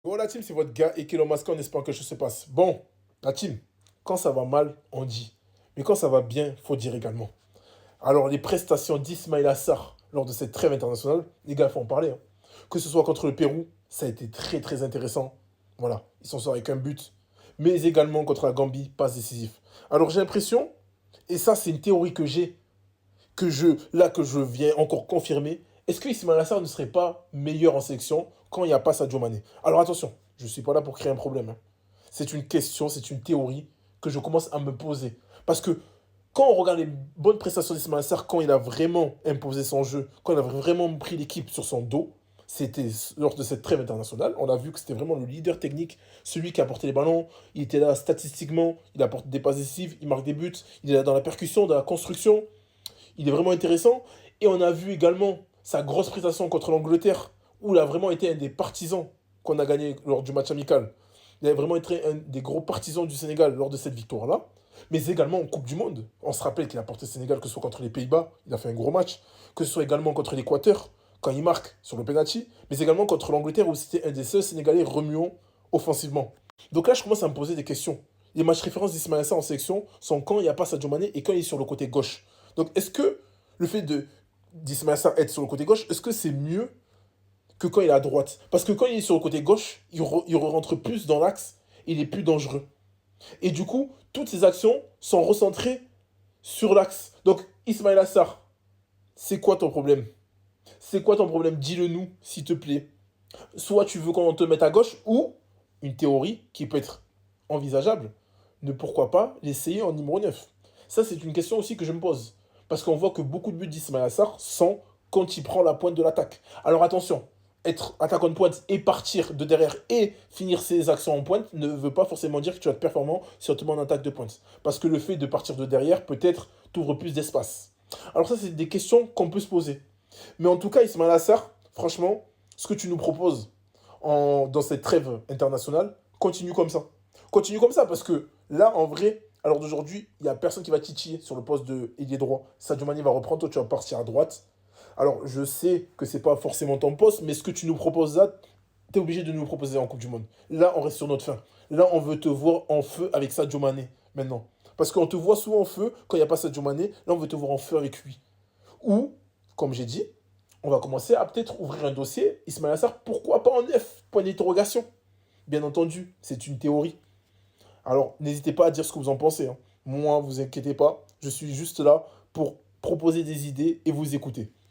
Bon, la team, c'est votre gars et Elon Musk en espérant que je se passe. Bon, la team, quand ça va mal, on dit. Mais quand ça va bien, faut dire également. Alors, les prestations d'Ismaïla Sarr lors de cette trêve internationale, les gars, il faut en parler, hein. Que ce soit contre le Pérou, ça a été très très intéressant. Voilà, ils s'en sortent avec un but. Mais également contre la Gambie, passe décisif. Alors, j'ai l'impression, et ça, c'est une théorie que j'ai, que je viens encore confirmer, est-ce que Ismaïla Sarr ne serait pas meilleur en sélection quand il n'y a pas Sadio Mané? Alors attention, je ne suis pas là pour créer un problème, hein. C'est une question, c'est une théorie que je commence à me poser. Parce que quand on regarde les bonnes prestations d'Ismaïla Sarr, quand il a vraiment imposé son jeu, quand il a vraiment pris l'équipe sur son dos, c'était lors de cette trêve internationale. On a vu que c'était vraiment le leader technique, celui qui apportait les ballons. Il était là statistiquement, il apporte des passes décisives, il marque des buts, il est là dans la percussion, dans la construction. Il est vraiment intéressant. Et on a vu également sa grosse prestation contre l'Angleterre, où il a vraiment été un des partisans qu'on a gagné lors du match amical. Il a vraiment été un des gros partisans du Sénégal lors de cette victoire-là. Mais également en Coupe du Monde. On se rappelle qu'il a porté le Sénégal, que ce soit contre les Pays-Bas, il a fait un gros match, que ce soit également contre l'Équateur, quand il marque sur le penalty, mais également contre l'Angleterre, où c'était un des seuls Sénégalais remuants offensivement. Donc là, je commence à me poser des questions. Les matchs références d'Ismaïla Sarr en sélection sont quand il n'y a pas Sadio Mané et quand il est sur le côté gauche. Donc est-ce que le fait de d'Ismaïla Sarr être sur le côté gauche, est-ce que c'est mieux que quand il est à droite? Parce que quand il est sur le côté gauche, il rentre plus dans l'axe, il est plus dangereux. Et du coup, toutes ses actions sont recentrées sur l'axe. Donc, Ismaïla Sarr, c'est quoi ton problème? C'est quoi ton problème? Dis-le nous, s'il te plaît. Soit tu veux qu'on te mette à gauche, ou une théorie qui peut être envisageable, ne pourquoi pas l'essayer en numéro 9. Ça, c'est une question aussi que je me pose. Parce qu'on voit que beaucoup de buts d'Ismaïla Sarr sont quand il prend la pointe de l'attaque. Alors attention, être attaquant de pointe et partir de derrière et finir ses actions en pointe ne veut pas forcément dire que tu vas être performant surtout en attaque de pointe. Parce que le fait de partir de derrière, peut-être, t'ouvre plus d'espace. Alors ça, c'est des questions qu'on peut se poser. Mais en tout cas, Ismaïla Sarr, franchement, ce que tu nous proposes dans cette trêve internationale, continue comme ça. Continue comme ça, parce que là, en vrai, alors d'aujourd'hui, il n'y a personne qui va titiller sur le poste de ailier droit. Sadio Mané va reprendre, toi tu vas partir à droite. Alors, je sais que c'est pas forcément ton poste, mais ce que tu nous proposes là, tu es obligé de nous le proposer en Coupe du Monde. Là, on reste sur notre fin. Là, on veut te voir en feu avec Sadio Mané, maintenant. Parce qu'on te voit souvent en feu quand il n'y a pas Sadio Mané. Là, on veut te voir en feu avec lui. Ou, comme j'ai dit, on va commencer à peut-être ouvrir un dossier. Ismaïla Sarr, pourquoi pas en F? Point d'interrogation. Bien entendu, c'est une théorie. Alors, n'hésitez pas à dire ce que vous en pensez, hein. Moi, vous inquiétez pas, je suis juste là pour proposer des idées et vous écouter.